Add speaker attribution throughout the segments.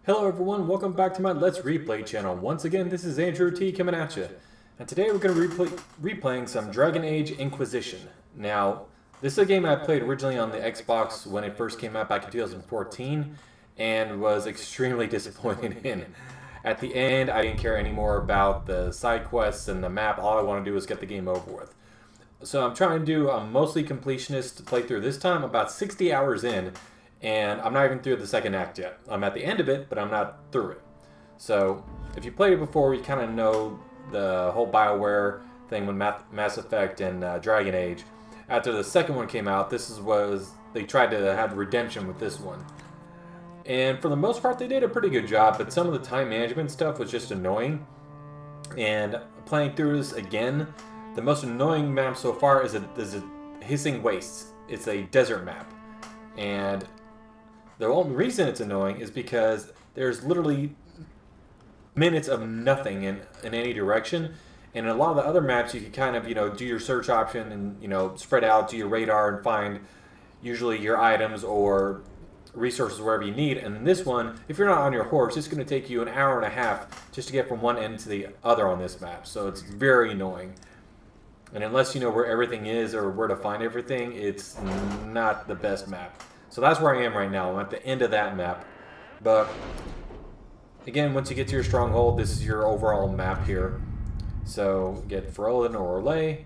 Speaker 1: Hello everyone, welcome back to my Let's Replay channel. Once again, this is Andrew T coming at you. And today we're going to be replaying some Dragon Age Inquisition. Now, this is a game I played originally on the Xbox when it first came out back in 2014 and was extremely disappointed in. At the end, I didn't care anymore about the side quests and the map. All I want to do is get the game over with. So I'm trying to do a mostly completionist playthrough this time, about 60 hours in. And I'm not even through the second act yet. I'm at the end of it, but I'm not through it. So, if you played it before, you kind of know the whole BioWare thing with Mass Effect and Dragon Age. After the second one came out, they tried to have redemption with this one. And for the most part, they did a pretty good job, but some of the time management stuff was just annoying. And playing through this again, the most annoying map so far is a Hissing Wastes. It's a desert map. And the only reason it's annoying is because there's literally minutes of nothing in any direction. And in a lot of the other maps, you can kind of, do your search option and, spread out, do your radar and find usually your items or resources wherever you need. And in this one, if you're not on your horse, it's going to take you an hour and a half just to get from one end to the other on this map. So it's very annoying. And unless you know where everything is or where to find everything, it's not the best map. So that's where I am right now. I'm at the end of that map. But again, once you get to your stronghold, this is your overall map here. So get Ferelden or Orlais.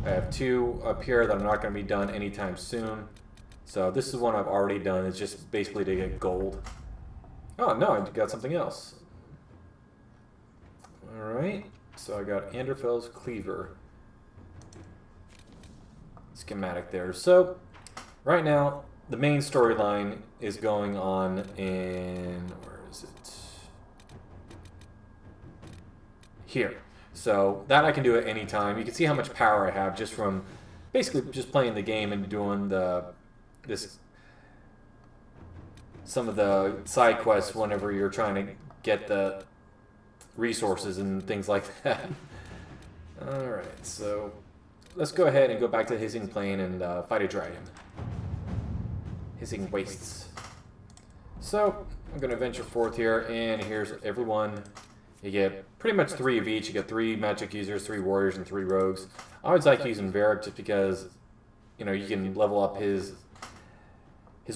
Speaker 1: I have two up here that I'm not going to be done anytime soon. So this is one I've already done. It's just basically to get gold. Oh, no, I got something else. Alright, so I got Anderfell's Cleaver. Schematic there. So, right now, the main storyline is going on in, where is it? Here. So that I can do at any time. You can see how much power I have just from basically just playing the game and doing some of the side quests whenever you're trying to get the resources and things like that. Alright, so let's go ahead and go back to the Hissing Plain and fight a dragon. Hissing Wastes. So, I'm going to venture forth here, and here's everyone. You get pretty much 3 of each. You get 3 magic users, 3 warriors, and 3 rogues. I always like using Varric just because, you can level up his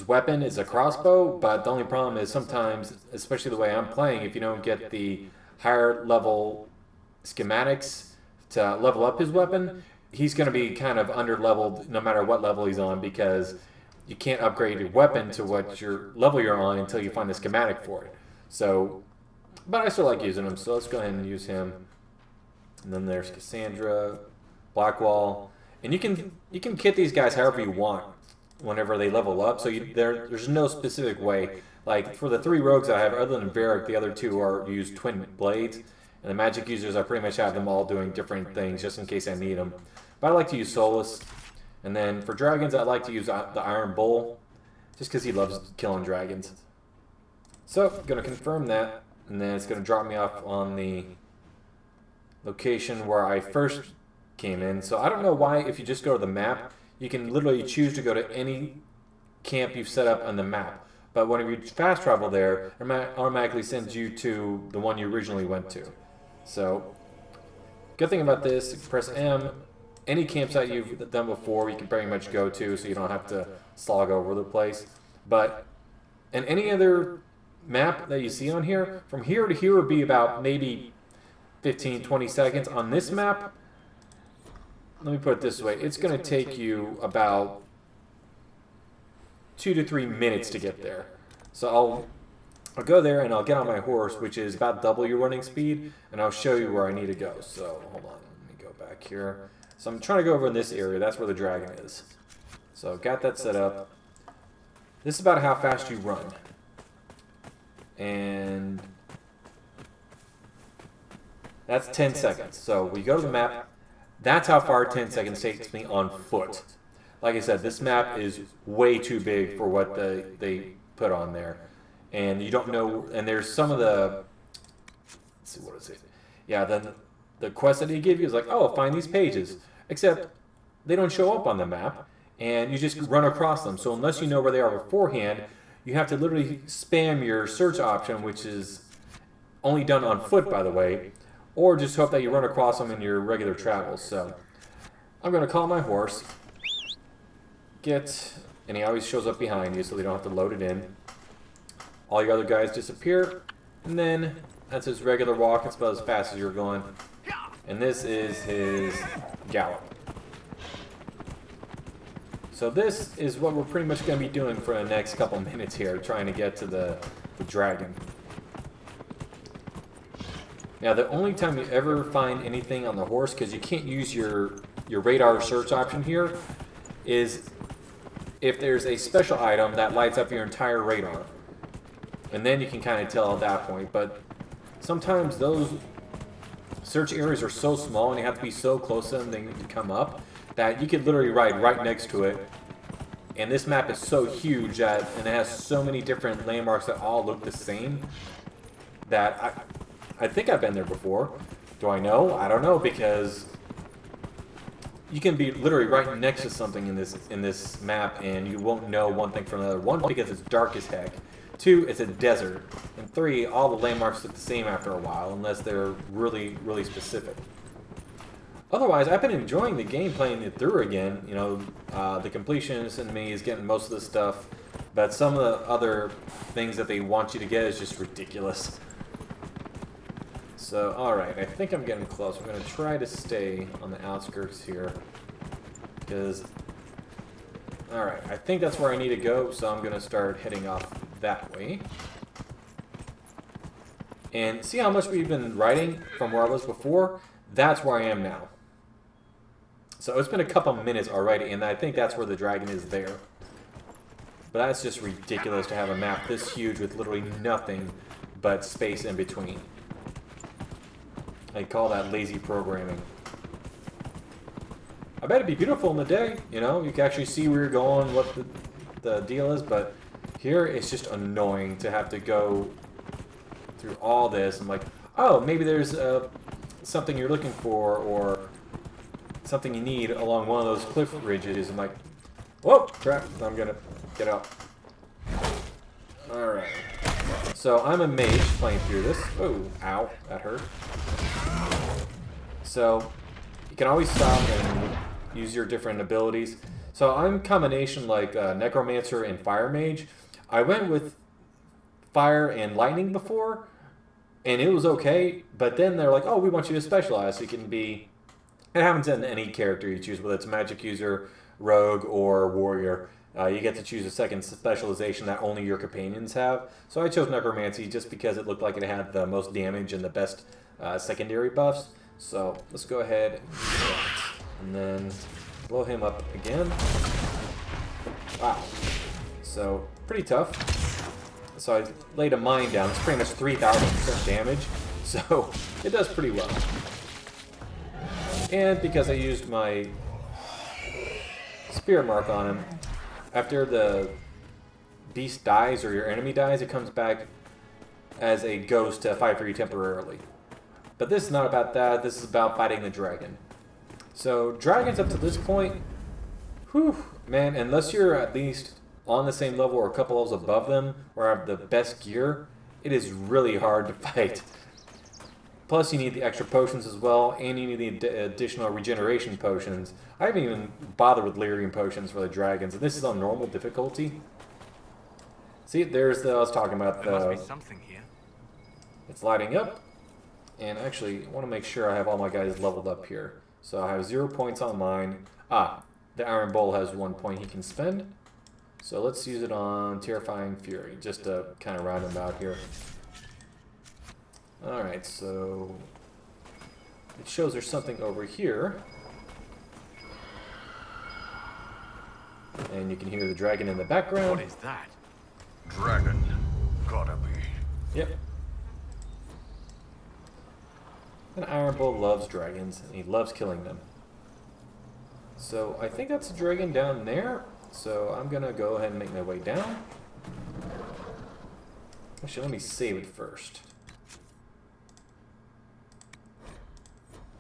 Speaker 1: weapon is a crossbow, but the only problem is sometimes, especially the way I'm playing, if you don't get the higher level schematics to level up his weapon, he's going to be kind of under-leveled no matter what level he's on because you can't upgrade your weapon to what your level you're on until you find the schematic for it. So, but I still like using him, so let's go ahead and use him. And then there's Cassandra, Blackwall, and you can kit these guys however you want whenever they level up. So there's no specific way. Like for the 3 rogues I have, other than Varric, the other 2 use twin blades. And the magic users, I pretty much have them all doing different things just in case I need them. But I like to use Solus. And then for dragons, I like to use the Iron Bull, just because he loves killing dragons. So, I'm going to confirm that, and then it's going to drop me off on the location where I first came in. So I don't know why, if you just go to the map, you can literally choose to go to any camp you've set up on the map. But whenever you fast travel there, it automatically sends you to the one you originally went to. So, good thing about this, press M. Any campsite you've done before, you can pretty much go to, so you don't have to slog over the place. But in any other map that you see on here, from here to here would be about maybe 15, 20 seconds. On this map, let me put it this way, it's going to take you about 2 to 3 minutes to get there. So I'll go there and I'll get on my horse, which is about double your running speed, and I'll show you where I need to go. So hold on, let me go back here. So I'm trying to go over in this area. That's where the dragon is. So got that set up. This is about how fast you run. And that's 10 seconds. So we go to the map. That's how far 10 seconds takes me on foot. Like I said, this map is way too big for what they put on there. And you don't know, and there's some of the, let's see, what is it? Yeah, then the quest that they give you is like, oh, find these pages. Except they don't show up on the map, and you just run across them. So unless you know where they are beforehand, you have to literally spam your search option, which is only done on foot, by the way, or just hope that you run across them in your regular travels. So I'm going to call my horse, and he always shows up behind you, so they don't have to load it in. All your other guys disappear, and then that's his regular walk. It's about as fast as you're going. And this is his gallop. So this is what we're pretty much going to be doing for the next couple minutes here, trying to get to the dragon. Now, the only time you ever find anything on the horse, because you can't use your radar search option here, is if there's a special item that lights up your entire radar. And then you can kind of tell at that point. But sometimes those search areas are so small and you have to be so close to them they need to come up that you could literally ride right next to it. And this map is so huge and it has so many different landmarks that all look the same that I think I've been there before. Do I know? I don't know, because you can be literally right next to something in this map and you won't know one thing from another. One, because it's dark as heck. Two, it's a desert. And three, all the landmarks look the same after a while, unless they're really, really specific. Otherwise, I've been enjoying the game, playing it through again. You know, the completionist in me is getting most of the stuff, but some of the other things that they want you to get is just ridiculous. So, alright, I think I'm getting close. I'm going to try to stay on the outskirts here, because, alright, I think that's where I need to go, so I'm going to start heading off that way. And see how much we've been riding from where I was before? That's where I am now. So it's been a couple minutes already, and I think that's where the dragon is there. But that's just ridiculous to have a map this huge with literally nothing but space in between. I call that lazy programming. I bet it'd be beautiful in the day, you know, you can actually see where you're going, what the deal is, but here it's just annoying to have to go through all this. I'm like, oh, maybe there's something you're looking for or something you need along one of those cliff ridges. I'm like, whoa, crap, I'm gonna get out. Alright. So I'm a mage playing through this. Oh, ow, that hurt. So you can always stop and use your different abilities. So I'm a combination like Necromancer and Fire Mage. I went with Fire and Lightning before, and it was okay, but then they're like, oh, we want you to specialize. So you can be, it happens in any character you choose, whether it's Magic User, Rogue, or Warrior. You get to choose a second specialization that only your companions have. So I chose Necromancy just because it looked like it had the most damage and the best secondary buffs. So let's go ahead and then blow him up again. Wow. So pretty tough. So I laid a mine down. It's pretty much 3,000% damage. So it does pretty well. And because I used my Spirit Mark on him, after the beast dies or your enemy dies, it comes back as a ghost to fight for you temporarily. But this is not about that. This is about fighting the dragon. So dragons up to this point, whew, man, unless you're at least on the same level or a couple levels above them or have the best gear, it is really hard to fight. Plus you need the extra potions as well, and you need the additional regeneration potions. I haven't even bothered with Lyrium potions for the dragons, and this is on normal difficulty. See, there's the, I was talking about the...
Speaker 2: There must be something here.
Speaker 1: It's lighting up, and actually, I want to make sure I have all my guys leveled up here. So I have 0 points on mine. Ah, the Iron Bowl has 1 point he can spend. So let's use it on Terrifying Fury, just to kind of round him out here. Alright, so it shows there's something over here. And you can hear the dragon in the background.
Speaker 2: What is that?
Speaker 3: Dragon. Gotta be.
Speaker 1: Yep. And Iron Bull loves dragons, and he loves killing them. So I think that's a dragon down there. So I'm gonna go ahead and make my way down. Actually, let me save it first.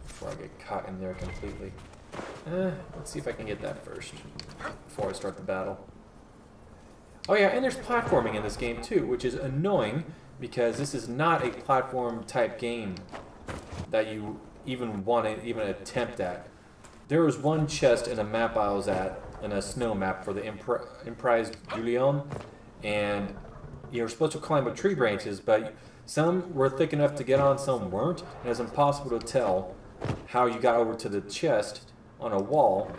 Speaker 1: Before I get caught in there completely. Let's see if I can get that first. Before I start the battle. Oh yeah, and there's platforming in this game too, which is annoying because this is not a platform type game that you even want to even attempt at. There was one chest in a map I was at, in a snow map for the Emprise Julian, and you were supposed to climb up tree branches, but some were thick enough to get on, some weren't, and it was impossible to tell how you got over to the chest on a wall.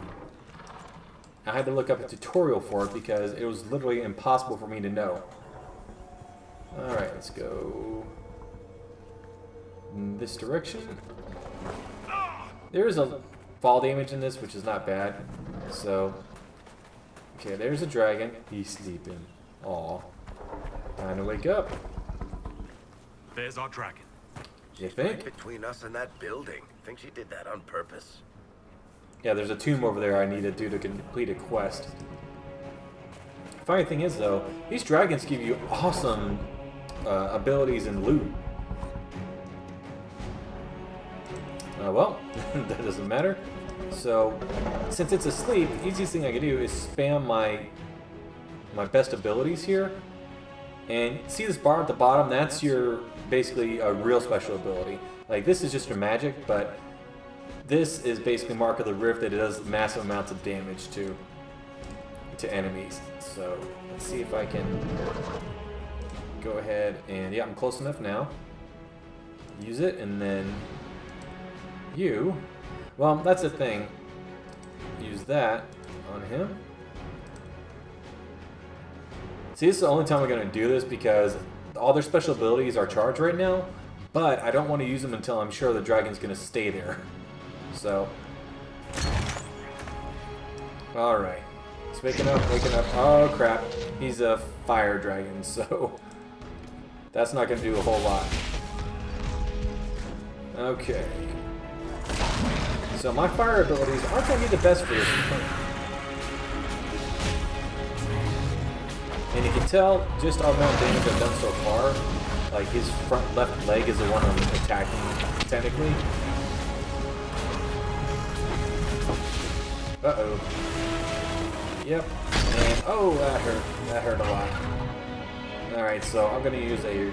Speaker 1: I had to look up a tutorial for it because it was literally impossible for me to know. Alright, let's go in this direction. There is a fall damage in this, which is not bad. So, okay, there's a dragon. He's sleeping. Aw. Time to wake up.
Speaker 2: There's our dragon.
Speaker 1: You think?
Speaker 4: Between us and that building. Think she did that on purpose?
Speaker 1: Yeah, there's a tomb over there I need to do to complete a quest. Funny thing is, though, these dragons give you awesome abilities and loot. Well, that doesn't matter. So, since it's asleep, the easiest thing I can do is spam my best abilities here. And see this bar at the bottom? That's your, basically, a real special ability. Like, this is just your magic, but this is basically Mark of the Rift that it does massive amounts of damage to enemies. So, let's see if I can go ahead and, yeah, I'm close enough now. Use it, and then you, well, that's the thing. Use that on him. See, this is the only time I'm going to do this because all their special abilities are charged right now, but I don't want to use them until I'm sure the dragon's going to stay there. So, alright. It's waking up. Oh, crap. He's a fire dragon, so that's not going to do a whole lot. Okay. So my fire abilities aren't going to be the best for this. And you can tell just how much damage I've done so far. Like his front left leg is the one I'm attacking, technically. Uh-oh. Yep. And oh, that hurt. That hurt a lot. Alright, so I'm going to use a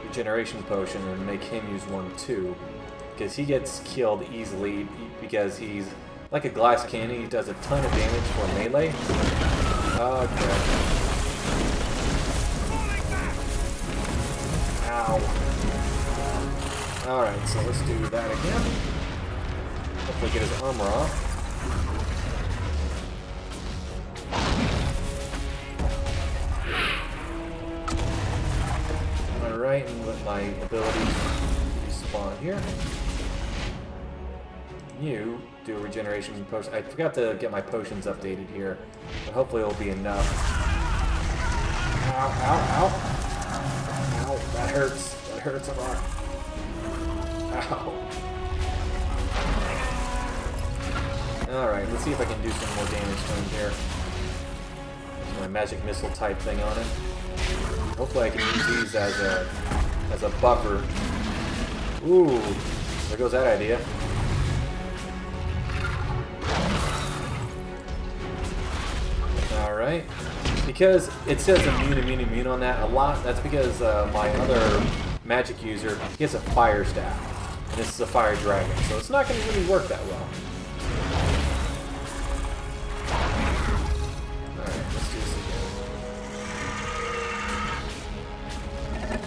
Speaker 1: regeneration potion and make him use one too. Because he gets killed easily because he's like a glass cannon. He does a ton of damage for melee. Okay. Ow. Alright, so let's do that again. Hopefully get his armor off. Alright, and let my abilities respawn here. You do a regeneration potion. I forgot to get my potions updated here, but hopefully it'll be enough. Ow, ow, ow. Ow, that hurts. That hurts a lot. Ow. Alright, let's see if I can do some more damage to him here. There's my magic missile type thing on him. Hopefully I can use these as a buffer. Ooh, there goes that idea. Alright. Because it says immune on that a lot, that's because my other magic user gets a fire staff. And this is a fire dragon, so it's not going to really work that well. Alright, let's do this again.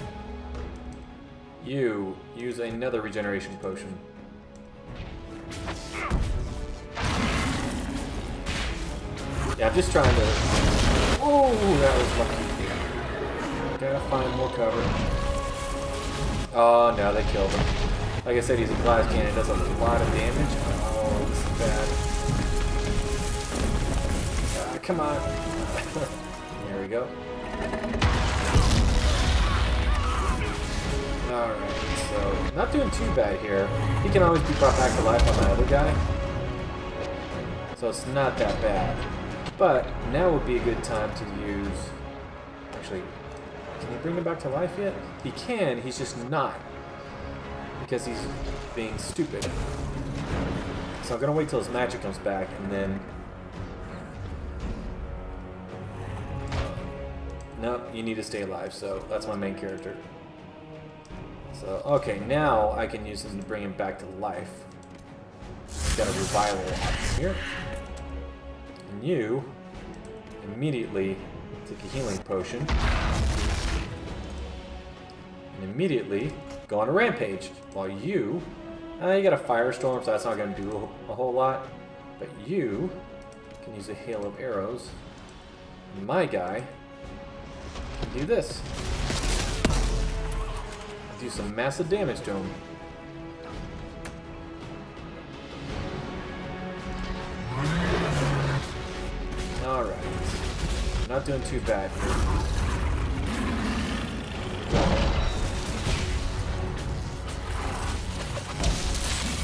Speaker 1: You use another regeneration potion. Yeah, I'm just trying to... Oh, that was lucky. Gotta find more cover. Oh, no, they killed him. Like I said, he's a glass cannon. Does a lot of damage. Oh, this is bad. Come on. There we go. Alright, so... Not doing too bad here. He can always be brought back to life on my other guy. So it's not that bad. But now would be a good time to use... Actually, can he bring him back to life yet? He can, he's just not. Because he's being stupid. So I'm going to wait till his magic comes back and then... Nope, you need to stay alive, so that's my main character. So, okay, now I can use him to bring him back to life. Got a revival option here. And you immediately take a healing potion. And immediately go on a rampage. While you got a firestorm, so that's not going to do a whole lot. But you can use a hail of arrows. And my guy can do this. Do some massive damage to him. Alright. Not doing too bad here.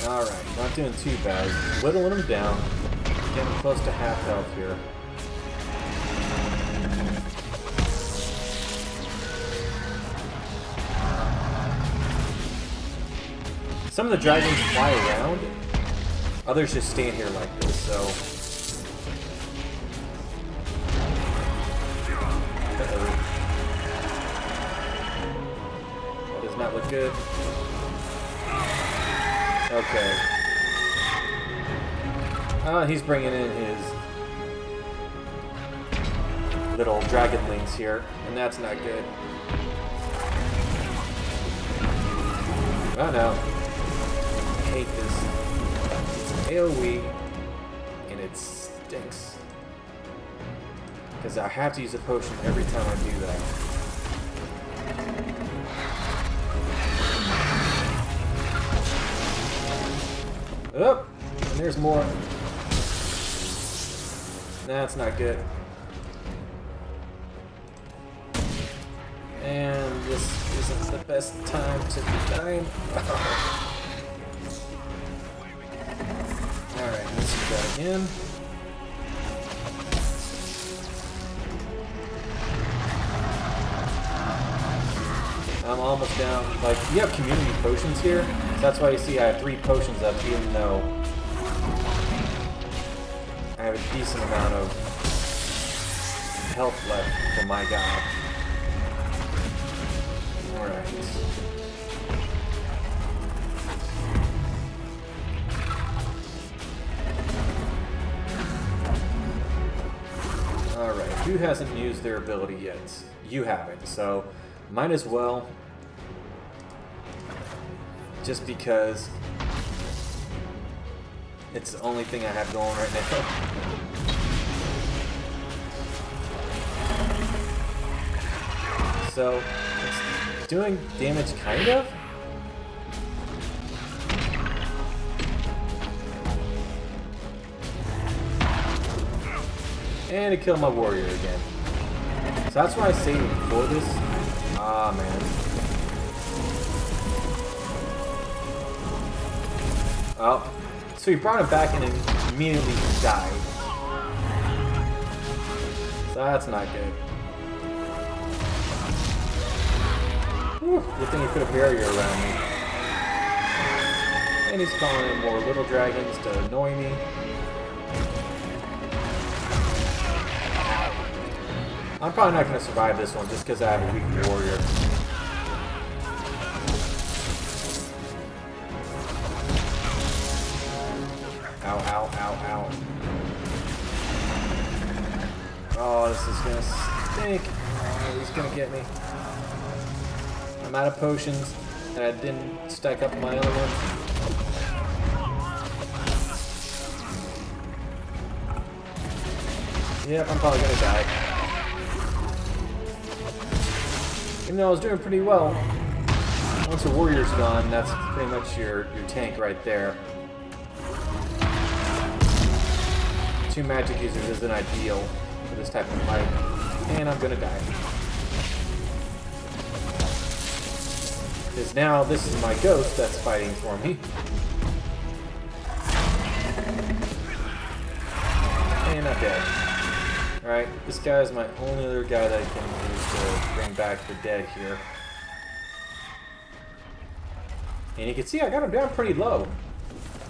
Speaker 1: Alright, not doing too bad. Whittling him down. Getting close to half health here. Some of the dragons fly around. Others just stand here like this, so... That does not look good. Okay. He's bringing in his little dragonlings here, and that's not good. Oh no. I hate this. It's an AoE, and it stinks. Because I have to use a potion every time I do that. Oh, and there's more. That's not good. And this isn't the best time to be dying. Alright, let's do that again. I'm almost down. Like, you have community potions here, so that's why you see I have 3 potions up, even though I have a decent amount of health left for my guy. Alright. Alright, who hasn't used their ability yet? You haven't, so might as well. Just because it's the only thing I have going right now. So, it's doing damage, kind of. And it killed my warrior again. So that's why I saved before this. Ah, man. Oh. So he brought him back and immediately died. So that's not good. Whew, good thing he put a barrier around me. And he's calling in more little dragons to annoy me. I'm probably not going to survive this one just because I have a weak warrior. Ow, ow, ow, ow. Oh, this is going to stink. Oh, he's going to get me. I'm out of potions, and I didn't stack up my other one. Yep, I'm probably going to die. Even though I was doing pretty well. Once the warrior's gone, that's pretty much your tank right there. 2 magic users isn't ideal for this type of fight. And I'm gonna die. Because now this is my ghost that's fighting for me. And I'm dead. Alright, this guy is my only other guy that I can use to bring back the dead here. And you can see I got him down pretty low.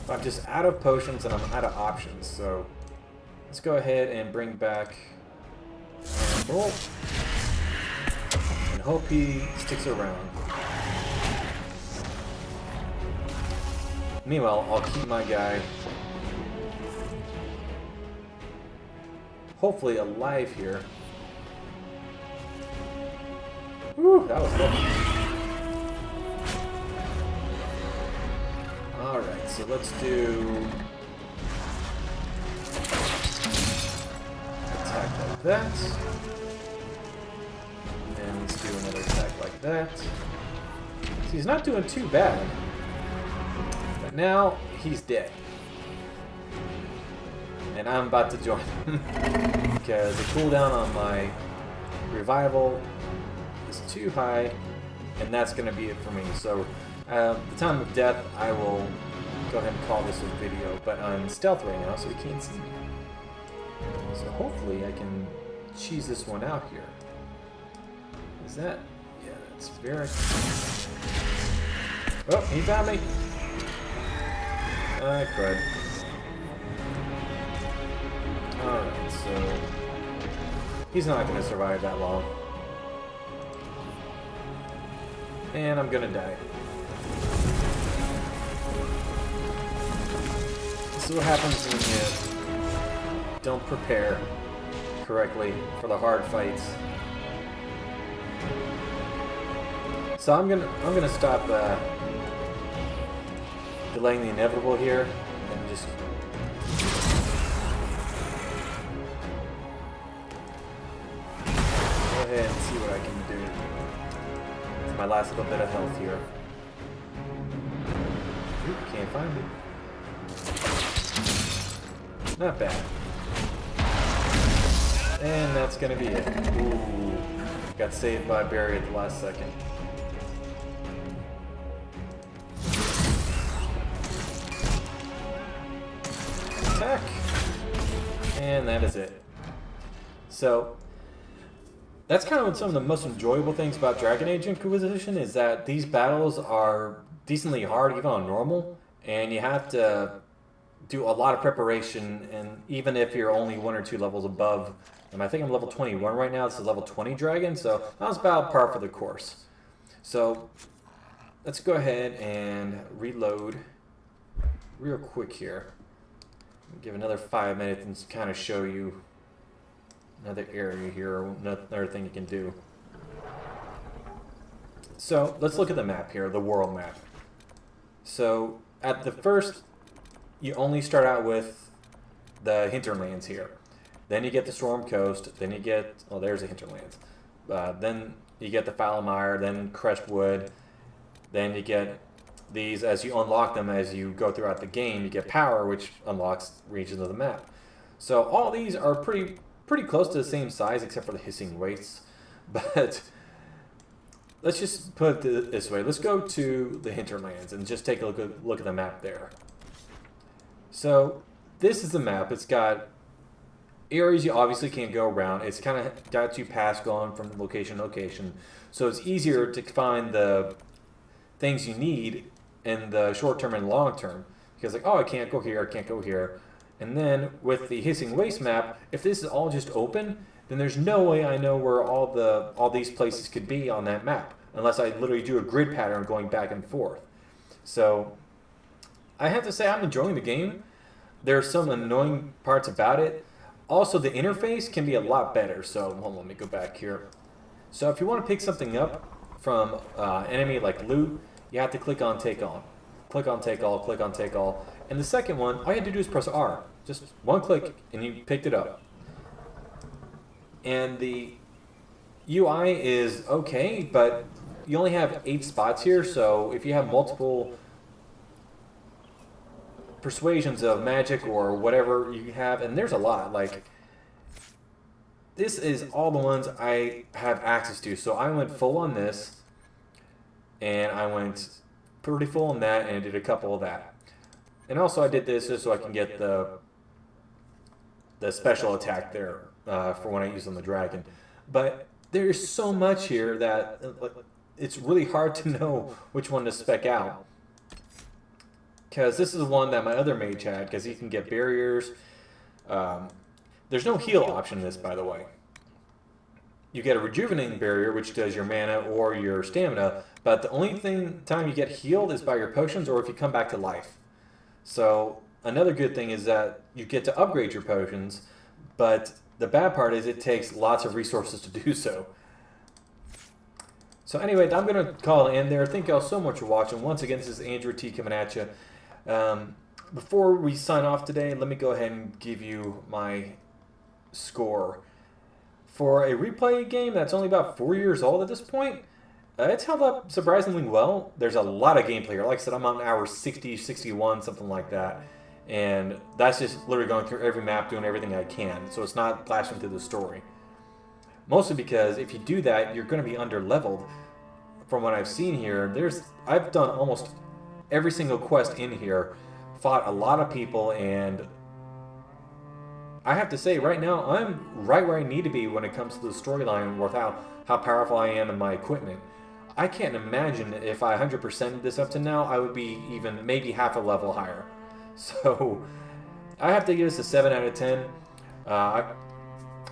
Speaker 1: I'm just out of potions and I'm out of options, so let's go ahead and bring back roll. and hope he sticks around. Meanwhile, I'll keep my guy hopefully alive here. Whew, that was good. Alright, so let's do attack like that. And let's do another attack like that. So he's not doing too bad. But now he's dead. And I'm about to join him. Because the cooldown on my revival is too high. And that's going to be it for me. So the time of death, I will go ahead and call this a video. But I'm stealth right now, so he can't see me. So hopefully I can cheese this one out here. Is that? Yeah, that's very... Oh, he found me! I crud. Alright, so... he's not going to survive that long. And I'm going to die. This is what happens when you don't prepare correctly for the hard fights. So I'm gonna stop delaying the inevitable here and just go ahead and see what I can do. It's my last little bit of health here. Oop, can't find it. Not bad. And that's gonna be it. Ooh, got saved by Barry at the last second. Attack. And that is it. So that's kind of some of the most enjoyable things about Dragon Age Inquisition is that these battles are decently hard even on normal, and you have to do a lot of preparation, and even if you're only 1 or 2 levels above, and I think I'm level 21 right now, this is level 20 dragon, so that was about par for the course. So let's go ahead and reload real quick here. Give another 5 minutes and kind of show you another area here, or another thing you can do. So let's look at the map here, the world map. So at the first, you only start out with the hinterlands here. Then you get the Storm Coast, then you get, oh, there's the hinterlands. Then you get the Foulmire, then Crestwood, then you get these, as you unlock them as you go throughout the game, you get power, which unlocks regions of the map. So all these are pretty close to the same size, except for the Hissing Wastes. But let's just put it this way. Let's go to the hinterlands and just take a look at the map there. So this is the map. It's got areas you obviously can't go around. It's kind of got you past going from location to location. So it's easier to find the things you need in the short term and long term. Because like, oh, I can't go here, I can't go here. And then with the Hissing Waste map, if this is all just open, then there's no way I know where all these places could be on that map. Unless I literally do a grid pattern going back and forth. So I have to say I'm enjoying the game. There are some annoying parts about it. Also, the interface can be a lot better. So hold on, let me go back here. So if you want to pick something up from enemy like loot, you have to click on Take On. Click on Take All, click on Take All. And the second one, all you have to do is press R. Just one click and you picked it up. And the UI is okay, but you only have 8 spots here, so if you have multiple persuasions of magic or whatever you have, and there's a lot, like this is all the ones I have access to. So I went full on this, and I went pretty full on that, and I did a couple of that. And also I did this just so I can get the special attack there for when I use on the dragon. But there's so much here that it's really hard to know which one to spec out. Because this is the one that my other mage had, because he can get barriers. There's no heal option in this, by the way. you get a rejuvenating barrier, which does your mana or your stamina, but the only time you get healed is by your potions or if you come back to life. So another good thing is that you get to upgrade your potions, but the bad part is it takes lots of resources to do so. So anyway, I'm going to call it in there. Thank y'all so much for watching. Once again, this is Andrew T coming at you. Before we sign off today, let me go ahead and give you my score. For a replay game that's only about 4 years old at this point, it's held up surprisingly well. There's a lot of gameplay here. Like I said, I'm on hour 60, 61, something like that. And that's just literally going through every map, doing everything I can. So it's not flashing through the story. Mostly because if you do that, you're going to be under-leveled. From what I've seen here, I've done almost every single quest in here, fought a lot of people, and I have to say, right now, I'm right where I need to be when it comes to the storyline with how powerful I am and my equipment. I can't imagine if I 100%ed this up to now, I would be even maybe half a level higher. So, I have to give this a 7 out of 10. I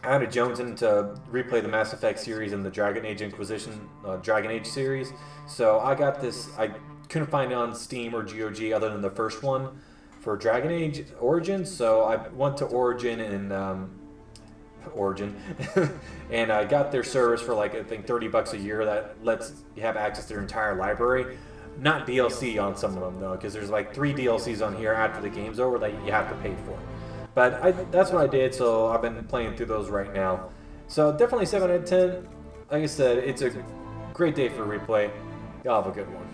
Speaker 1: had to Jones in to replay the Mass Effect series and the Dragon Age Inquisition, Dragon Age series. So, I got this, I couldn't find it on Steam or GOG other than the first one for Dragon Age Origins, so I went to Origin and and I got their service for like I think $30 a year that lets you have access to their entire library. Not DLC on some of them though, because there's like 3 DLCs on here after the game's over that you have to pay for. But that's what I did, so I've been playing through those right now. So definitely 7 out of 10. Like I said, it's a great day for replay. Y'all have a good one.